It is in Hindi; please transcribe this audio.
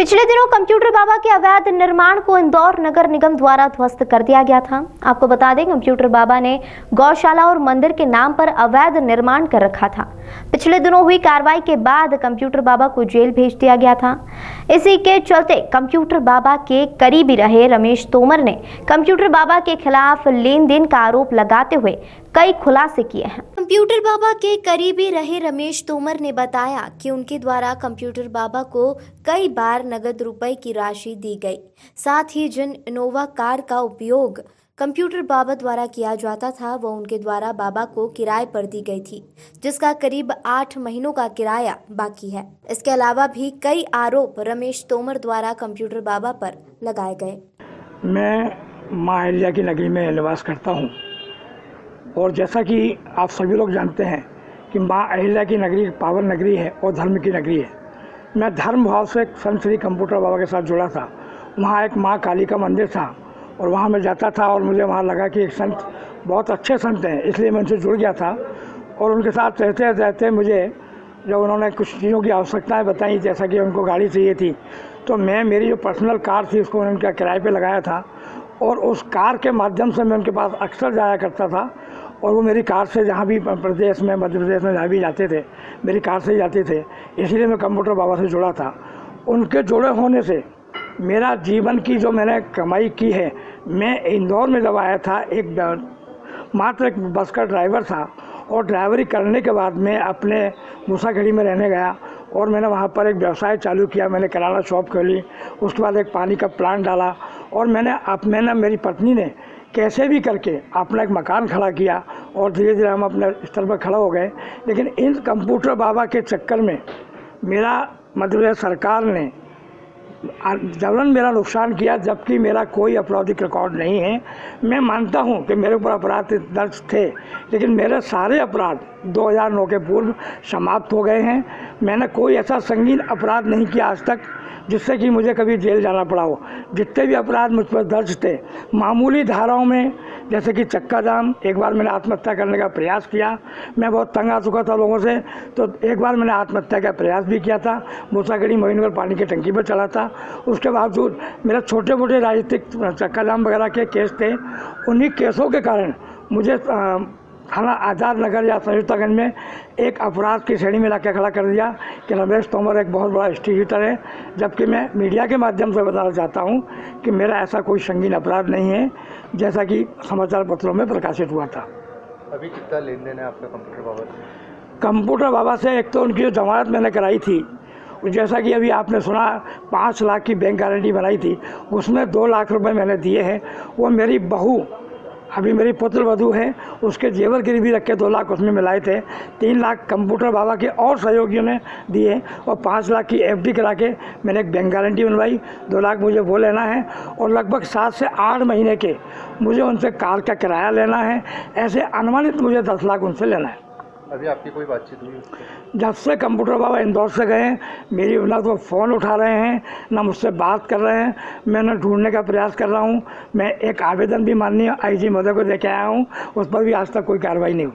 पिछले दिनों कंप्यूटर बाबा के अवैध निर्माण को इंदौर नगर निगम द्वारा ध्वस्त कर दिया गया था। आपको बता दें, कंप्यूटर बाबा ने गौशाला और मंदिर के नाम पर अवैध निर्माण कर रखा था। पिछले दिनों हुई कार्रवाई के बाद कंप्यूटर बाबा को जेल भेज दिया गया था। इसी के चलते कंप्यूटर बाबा के करीबी रहे रमेश तोमर ने कंप्यूटर बाबा के खिलाफ लेन देन का आरोप लगाते हुए कई खुलासे किए हैं। कंप्यूटर बाबा के करीबी रहे रमेश तोमर ने बताया कि उनके द्वारा कंप्यूटर बाबा को कई बार नगद रुपए की राशि दी गई। साथ ही जिन इनोवा कार का उपयोग कंप्यूटर बाबा द्वारा किया जाता था, वो उनके द्वारा बाबा को किराए पर दी गई थी, जिसका करीब 8 महीनों का किराया बाकी है। इसके अलावा भी कई आरोप रमेश तोमर द्वारा कंप्यूटर बाबा पर लगाए गए। मैं माँ अहिल्या की नगरी में निवास करता हूँ और जैसा कि आप सभी लोग जानते हैं कि माँ अहिल्या की नगरी पावन नगरी है और धर्म की नगरी है। मैं धर्म भाव से संत श्री कंप्यूटर बाबा के साथ जुड़ा था। वहाँ एक माँ काली का मंदिर था और वहाँ मैं जाता था और मुझे वहाँ लगा कि एक संत बहुत अच्छे संत हैं, इसलिए मैं उनसे जुड़ गया था। और उनके साथ रहते रहते मुझे जब उन्होंने कुछ चीज़ों की आवश्यकताएं बताई, जैसा कि उनको गाड़ी चाहिए थी, तो मेरी जो पर्सनल कार थी उसको मैंने उनका किराए पे लगाया था और उस कार के माध्यम से मैं उनके पास अक्सर जाया करता था। और वो मेरी कार से जहाँ भी प्रदेश में, मध्य प्रदेश में जहाँ भी जाते थे, मेरी कार से ही जाते थे। इसीलिए मैं कंप्यूटर बाबा से जुड़ा था। उनके जुड़े होने से मेरा जीवन की जो मैंने कमाई की है, मैं इंदौर में जब आया था मात्र एक बस का ड्राइवर था और ड्राइवरी करने के बाद मैं अपने मूसाखेड़ी में रहने गया और मैंने वहाँ पर एक व्यवसाय चालू किया। मैंने किराना शॉप खोली, उसके बाद एक पानी का प्लांट डाला और मैंने मेरी पत्नी ने कैसे भी करके अपना एक मकान खड़ा किया और धीरे धीरे हम अपने स्तर पर खड़ा हो गए। लेकिन इन कंप्यूटर बाबा के चक्कर में मेरा मध्य प्रदेश सरकार ने जबरन मेरा नुकसान किया, जबकि मेरा कोई आपराधिक रिकॉर्ड नहीं है। मैं मानता हूं कि मेरे ऊपर अपराध दर्ज थे, लेकिन मेरे सारे अपराध 2009 के पूर्व समाप्त हो गए हैं। मैंने कोई ऐसा संगीन अपराध नहीं किया आज तक जिससे कि मुझे कभी जेल जाना पड़ा हो। जितने भी अपराध मुझ पर दर्ज थे मामूली धाराओं में, जैसे कि चक्का जाम, एक बार मैंने आत्महत्या करने का प्रयास किया। मैं बहुत तंग आ चुका था लोगों से, तो एक बार मैंने आत्महत्या का प्रयास भी किया था। मूसाखेड़ी मोहिनीनगर पानी की टंकी पर चला था। उसके बावजूद मेरे छोटे मोटे राजनीतिक चक्का जाम वगैरह के केस थे। उन्हीं केसों के कारण मुझे थाना आज़ाद नगर या संयुक्तागंज में एक अपराध की श्रेणी में लाके खड़ा कर दिया कि रमेश तोमर एक बहुत बड़ा डिस्ट्रीब्यूटर है। जबकि मैं मीडिया के माध्यम से बताना चाहता हूं कि मेरा ऐसा कोई संगीन अपराध नहीं है, जैसा कि समाचार पत्रों में प्रकाशित हुआ था। अभी कितना लेन देन है आपका कंप्यूटर बाबा से? कंप्यूटर बाबा से एक तो उनकी जो जमानत मैंने कराई थी, जैसा कि अभी आपने सुना 5 लाख की बैंक गारंटी बनाई थी, उसमें 2 लाख रुपए मैंने दिए हैं। वो मेरी बहू, अभी मेरी पुत्र वधू है, उसके जेवर गिरवी रख के 2 लाख उसमें मिलाए थे। 3 लाख कंप्यूटर बाबा के और सहयोगियों ने दिए और 5 लाख की एफडी करा के मैंने एक बैंक गारंटी बनवाई। 2 लाख मुझे वो लेना है और लगभग 7 से 8 महीने के मुझे उनसे कार का किराया लेना है। ऐसे अनुमानित मुझे 10 लाख उनसे लेना है। अभी आपकी कोई बातचीत हुई उससे? जब से कंप्यूटर बाबा इंदौर से गए, मेरी ना तो फ़ोन उठा रहे हैं, ना मुझसे बात कर रहे हैं। मैं उन्हें ढूंढने का प्रयास कर रहा हूं। मैं एक आवेदन भी माननीय आईजी महोदय को लेके आया हूं, उस पर भी आज तक कोई कार्रवाई नहीं हुई।